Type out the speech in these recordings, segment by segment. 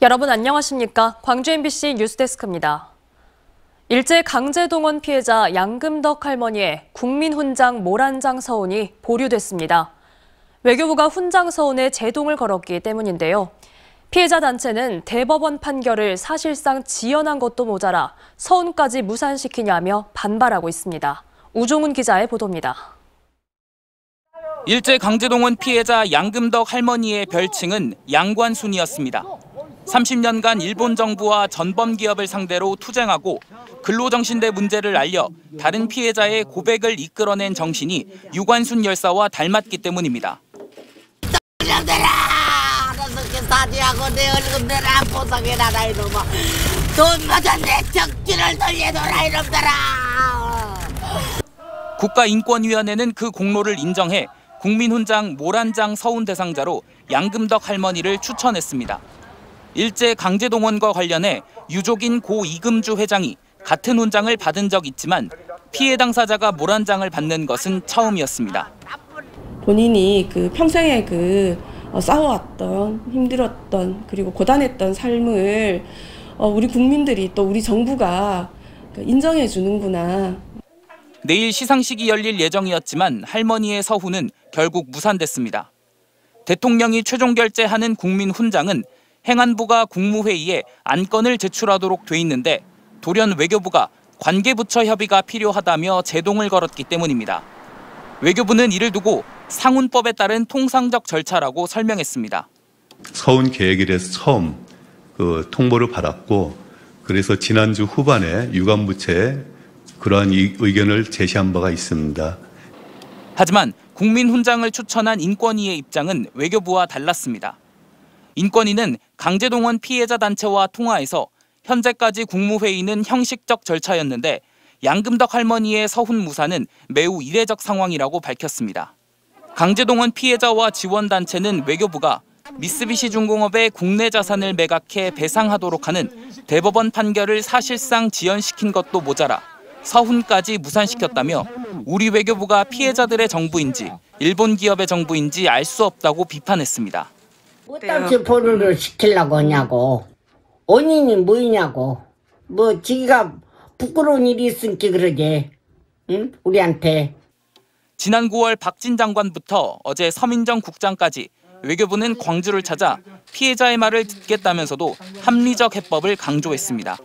여러분 안녕하십니까? 광주 MBC 뉴스데스크입니다. 일제 강제동원 피해자 양금덕 할머니의 국민훈장 모란장 서훈이 보류됐습니다. 외교부가 훈장 서훈에 제동을 걸었기 때문인데요. 피해자 단체는 대법원 판결을 사실상 지연한 것도 모자라 서훈까지 무산시키냐며 반발하고 있습니다. 우종훈 기자의 보도입니다. 일제 강제동원 피해자 양금덕 할머니의 별칭은 양관순이었습니다. 30년간 일본 정부와 전범 기업을 상대로 투쟁하고 근로정신대 문제를 알려 다른 피해자의 고백을 이끌어낸 정신이 유관순 열사와 닮았기 때문입니다. 이놈들아! 어떻게 사지하고 내 얼굴 내라 보상해라 이놈아. 돈 받아 내 적기를 돌려둬라 이놈들아. 국가인권위원회는 그 공로를 인정해 국민훈장 모란장 서훈 대상자로 양금덕 할머니를 추천했습니다. 일제 강제동원과 관련해 유족인 고 이금주 회장이 같은 훈장을 받은 적 있지만 피해 당사자가 모란장을 받는 것은 처음이었습니다. 본인이 평생에 싸워왔던 힘들었던 그리고 고단했던 삶을 우리 국민들이 또 우리 정부가 인정해 주는구나. 내일 시상식이 열릴 예정이었지만 할머니의 서훈은 결국 무산됐습니다. 대통령이 최종 결재하는 국민훈장은 행안부가 국무회의에 안건을 제출하도록 돼 있는데 돌연 외교부가 관계부처 협의가 필요하다며 제동을 걸었기 때문입니다. 외교부는 이를 두고 상훈법에 따른 통상적 절차라고 설명했습니다. 서훈 계획일에서 처음 통보를 받았고 그래서 지난주 후반에 유관부처에 그러한 의견을 제시한 바가 있습니다. 하지만 국민훈장을 추천한 인권위의 입장은 외교부와 달랐습니다. 인권위는 강제동원 피해자 단체와 통화해서 현재까지 국무회의는 형식적 절차였는데 양금덕 할머니의 서훈 무산은 매우 이례적 상황이라고 밝혔습니다. 강제동원 피해자와 지원단체는 외교부가 미쓰비시 중공업의 국내 자산을 매각해 배상하도록 하는 대법원 판결을 사실상 지연시킨 것도 모자라 서훈까지 무산시켰다며 우리 외교부가 피해자들의 정부인지 일본 기업의 정부인지 알 수 없다고 비판했습니다. 어떻게 보류를 시키려고 하냐고. 원인이 뭐냐고. 지가 부끄러운 일이 있으니까 그러게. 응? 우리한테. 지난 9월 박진 장관부터 어제 서민정 국장까지 외교부는 광주를 찾아 피해자의 말을 듣겠다면서도 합리적 해법을 강조했습니다.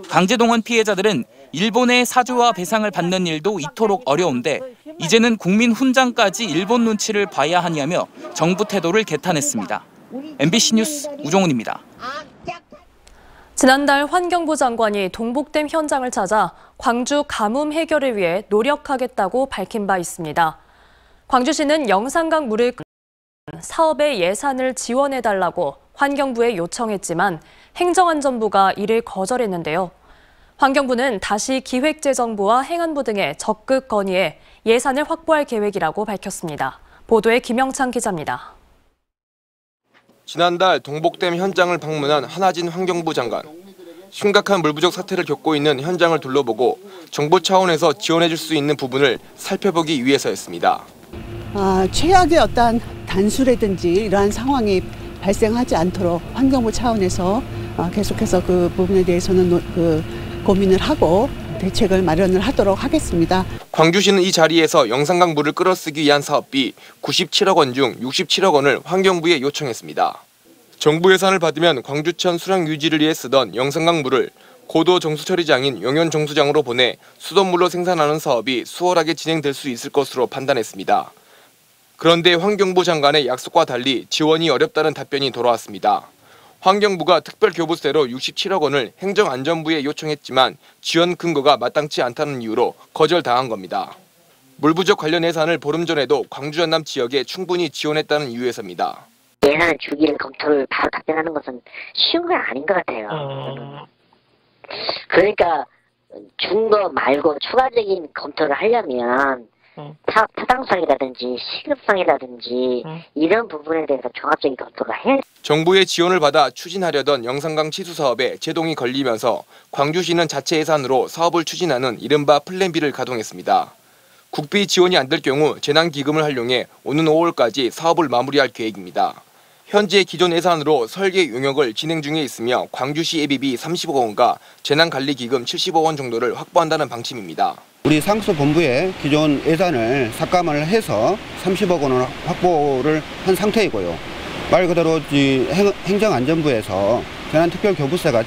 강제동원 피해자들은 일본의 사죄와 배상을 받는 일도 이토록 어려운데 이제는 국민훈장까지 일본 눈치를 봐야 하냐며 정부 태도를 개탄했습니다. MBC 뉴스 우종훈입니다. 지난달 환경부 장관이 동복댐 현장을 찾아 광주 가뭄 해결을 위해 노력하겠다고 밝힌 바 있습니다. 광주시는 영산강 물을 사업의 예산을 지원해달라고 환경부에 요청했지만 행정안전부가 이를 거절했는데요. 환경부는 다시 기획재정부와 행안부 등에 적극 건의해 예산을 확보할 계획이라고 밝혔습니다. 보도에 김영창 기자입니다. 지난달 동복댐 현장을 방문한 한하진 환경부 장관. 심각한 물 부족 사태를 겪고 있는 현장을 둘러보고 정부 차원에서 지원해줄 수 있는 부분을 살펴보기 위해서였습니다. 최악의 어떤 단수라든지 이러한 상황이 발생하지 않도록 환경부 차원에서 계속해서 그 부분에 대해서는 고민을 하고 대책을 마련을 하도록 하겠습니다. 광주시는 이 자리에서 영산강 물을 끌어쓰기 위한 사업비 97억 원 중 67억 원을 환경부에 요청했습니다. 정부 예산을 받으면 광주천 수량 유지를 위해 쓰던 영산강 물을 고도 정수처리장인 용현정수장으로 보내 수돗물로 생산하는 사업이 수월하게 진행될 수 있을 것으로 판단했습니다. 그런데 환경부 장관의 약속과 달리 지원이 어렵다는 답변이 돌아왔습니다. 환경부가 특별교부세로 67억 원을 행정안전부에 요청했지만 지원 근거가 마땅치 않다는 이유로 거절당한 겁니다. 물 부족 관련 예산을 보름 전에도 광주 전남 지역에 충분히 지원했다는 이유에서입니다. 예산을 주기를 검토를 바로 답변하는 것은 쉬운 건 아닌 것 같아요. 그러니까 준 거 말고 추가적인 검토를 하려면 타당성이라든지 시급성이라든지 이런 부분에 대해서 종합적인 검토가 해야 돼요. 정부의 지원을 받아 추진하려던 영산강 치수 사업에 제동이 걸리면서 광주시는 자체 예산으로 사업을 추진하는 이른바 플랜 B를 가동했습니다. 국비 지원이 안 될 경우 재난기금을 활용해 오는 5월까지 사업을 마무리할 계획입니다. 현재 기존 예산으로 설계 용역을 진행 중에 있으며 광주시 예비비 30억 원과 재난관리기금 70억 원 정도를 확보한다는 방침입니다. 우리 상수본부의 기존 예산을 삭감을 해서 30억 원을 확보를 한 상태이고요. 말 그대로 행정안전부에서 재난특별교부세가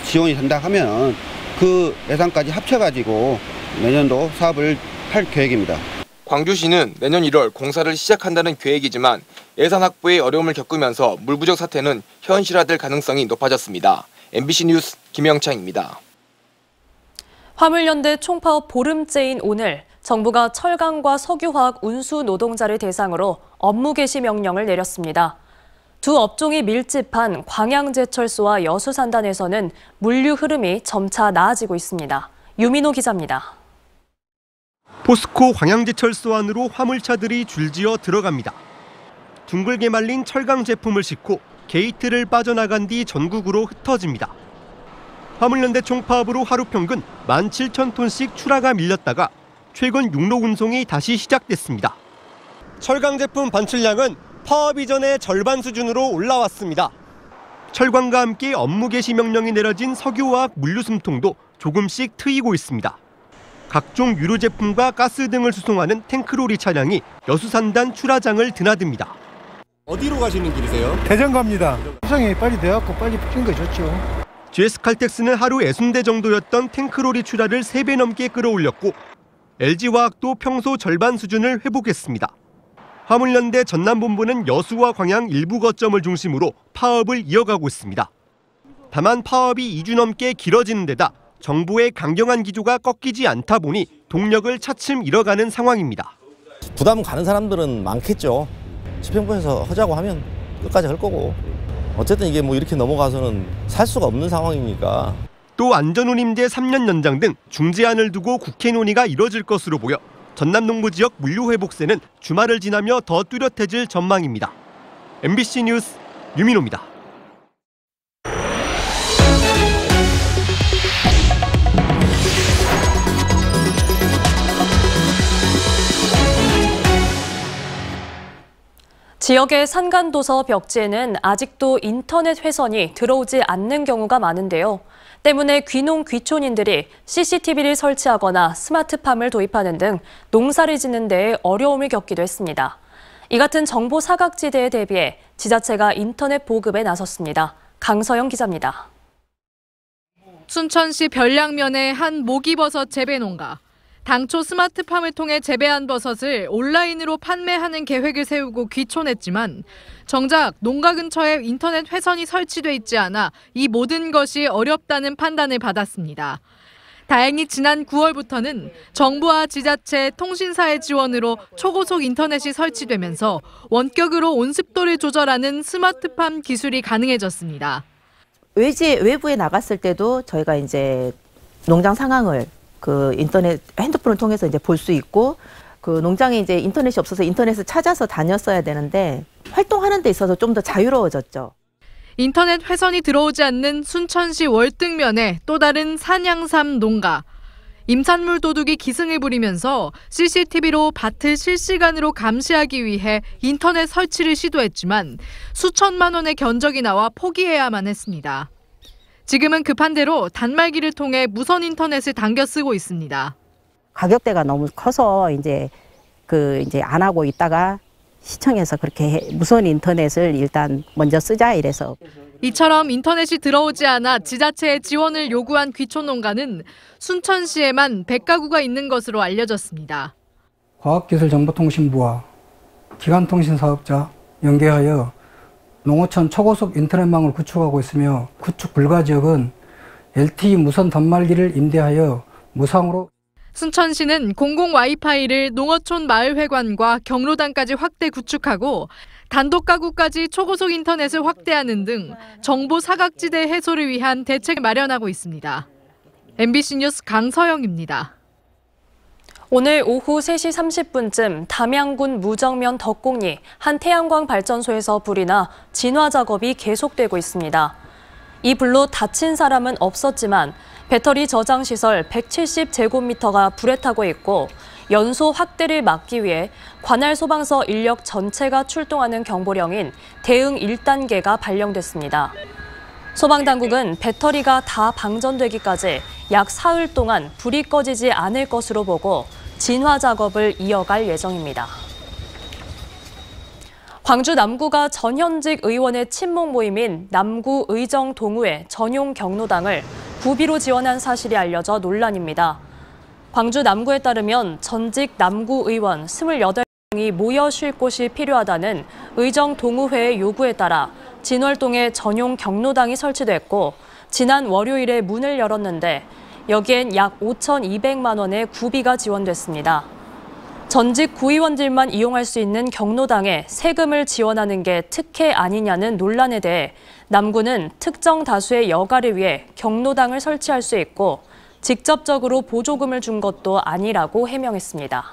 지원이 된다 하면 그 예산까지 합쳐가지고 내년도 사업을 할 계획입니다. 광주시는 내년 1월 공사를 시작한다는 계획이지만 예산 확보에 어려움을 겪으면서 물 부족 사태는 현실화될 가능성이 높아졌습니다. MBC 뉴스 김영창입니다. 화물연대 총파업 보름째인 오늘 정부가 철강과 석유화학 운수 노동자를 대상으로 업무 개시 명령을 내렸습니다. 두 업종이 밀집한 광양제철소와 여수산단에서는 물류 흐름이 점차 나아지고 있습니다. 유민호 기자입니다. 포스코 광양제철소 안으로 화물차들이 줄지어 들어갑니다. 둥글게 말린 철강 제품을 싣고 게이트를 빠져나간 뒤 전국으로 흩어집니다. 화물연대 총파업으로 하루 평균 17,000톤씩 출하가 밀렸다가 최근 육로 운송이 다시 시작됐습니다. 철강 제품 반출량은 파업 이전의 절반 수준으로 올라왔습니다. 철강과 함께 업무 개시 명령이 내려진 석유화학 물류 숨통도 조금씩 트이고 있습니다. 각종 유류 제품과 가스 등을 수송하는 탱크로리 차량이 여수산단 출하장을 드나듭니다. 어디로 가시는 길이세요? 대전 갑니다. 수송이 빨리 돼갖고 빨리 풀린 거 좋죠. GS칼텍스는 하루 60대 정도였던 탱크로리 출하를 3배 넘게 끌어올렸고 LG화학도 평소 절반 수준을 회복했습니다. 화물연대 전남본부는 여수와 광양 일부 거점을 중심으로 파업을 이어가고 있습니다. 다만 파업이 2주 넘게 길어지는 데다 정부의 강경한 기조가 꺾이지 않다 보니 동력을 차츰 잃어가는 상황입니다. 부담 가는 사람들은 많겠죠. 집행부에서 하자고 하면 끝까지 할 거고. 어쨌든 이게 뭐 이렇게 넘어가서는 살 수가 없는 상황이니까. 또 안전운임제 3년 연장 등 중재안을 두고 국회 논의가 이뤄질 것으로 보여 전남 농부 지역 물류 회복세는 주말을 지나며 더 뚜렷해질 전망입니다. MBC 뉴스 유민호입니다. 지역의 산간도서 벽지에는 아직도 인터넷 회선이 들어오지 않는 경우가 많은데요. 때문에 귀농 귀촌인들이 CCTV를 설치하거나 스마트팜을 도입하는 등 농사를 짓는 데에 어려움을 겪기도 했습니다. 이 같은 정보 사각지대에 대비해 지자체가 인터넷 보급에 나섰습니다. 강서영 기자입니다. 순천시 별량면의 한 모기버섯 재배 농가. 당초 스마트팜을 통해 재배한 버섯을 온라인으로 판매하는 계획을 세우고 귀촌했지만 정작 농가 근처에 인터넷 회선이 설치돼 있지 않아 이 모든 것이 어렵다는 판단을 받았습니다. 다행히 지난 9월부터는 정부와 지자체, 통신사의 지원으로 초고속 인터넷이 설치되면서 원격으로 온습도를 조절하는 스마트팜 기술이 가능해졌습니다. 외부에 나갔을 때도 저희가 이제 농장 상황을 그 인터넷 핸드폰을 통해서 이제 볼 수 있고 그 농장에 이제 인터넷이 없어서 인터넷을 찾아서 다녔어야 되는데 활동하는 데 있어서 좀 더 자유로워졌죠. 인터넷 회선이 들어오지 않는 순천시 월등면의 또 다른 산양삼 농가. 임산물 도둑이 기승을 부리면서 CCTV로 밭을 실시간으로 감시하기 위해 인터넷 설치를 시도했지만 수천만 원의 견적이 나와 포기해야만 했습니다. 지금은 급한 대로 단말기를 통해 무선 인터넷을 당겨 쓰고 있습니다. 가격대가 너무 커서 이제 안 하고 있다가 시청에서 그렇게 무선 인터넷을 일단 먼저 쓰자 이래서. 이처럼 인터넷이 들어오지 않아 지자체의 지원을 요구한 귀촌 농가는 순천시에만 100가구가 있는 것으로 알려졌습니다. 과학기술정보통신부와 기간통신사업자 연계하여 농어촌 초고속 인터넷망을 구축하고 있으며 구축 불가 지역은 LTE 무선 단말기를 임대하여 무상으로. 순천시는 공공 와이파이를 농어촌 마을회관과 경로당까지 확대 구축하고 단독 가구까지 초고속 인터넷을 확대하는 등 정보 사각지대 해소를 위한 대책을 마련하고 있습니다. MBC 뉴스 강서영입니다. 오늘 오후 3시 30분쯤 담양군 무정면 덕곡리 한 태양광 발전소에서 불이 나 진화 작업이 계속되고 있습니다. 이 불로 다친 사람은 없었지만 배터리 저장 시설 170제곱미터가 불에 타고 있고 연소 확대를 막기 위해 관할 소방서 인력 전체가 출동하는 경보령인 대응 1단계가 발령됐습니다. 소방당국은 배터리가 다 방전되기까지 약 사흘 동안 불이 꺼지지 않을 것으로 보고 진화 작업을 이어갈 예정입니다. 광주 남구가 전현직 의원의 친목 모임인 남구 의정동우회 전용 경로당을 구비로 지원한 사실이 알려져 논란입니다. 광주 남구에 따르면 전직 남구 의원 28명이 모여 쉴 곳이 필요하다는 의정동우회의 요구에 따라 진월동에 전용 경로당이 설치됐고 지난 월요일에 문을 열었는데 여기엔 약 5,200만 원의 구비가 지원됐습니다. 전직 구의원들만 이용할 수 있는 경로당에 세금을 지원하는 게 특혜 아니냐는 논란에 대해 남구는 특정 다수의 여가를 위해 경로당을 설치할 수 있고 직접적으로 보조금을 준 것도 아니라고 해명했습니다.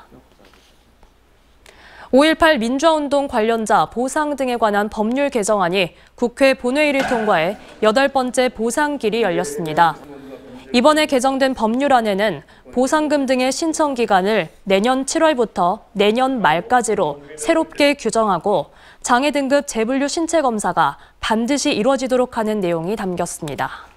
5.18 민주화운동 관련자 보상 등에 관한 법률 개정안이 국회 본회의를 통과해 8번째 보상길이 열렸습니다. 이번에 개정된 법률안에는 보상금 등의 신청 기간을 내년 7월부터 내년 말까지로 새롭게 규정하고 장애 등급 재분류 신체 검사가 반드시 이루어지도록 하는 내용이 담겼습니다.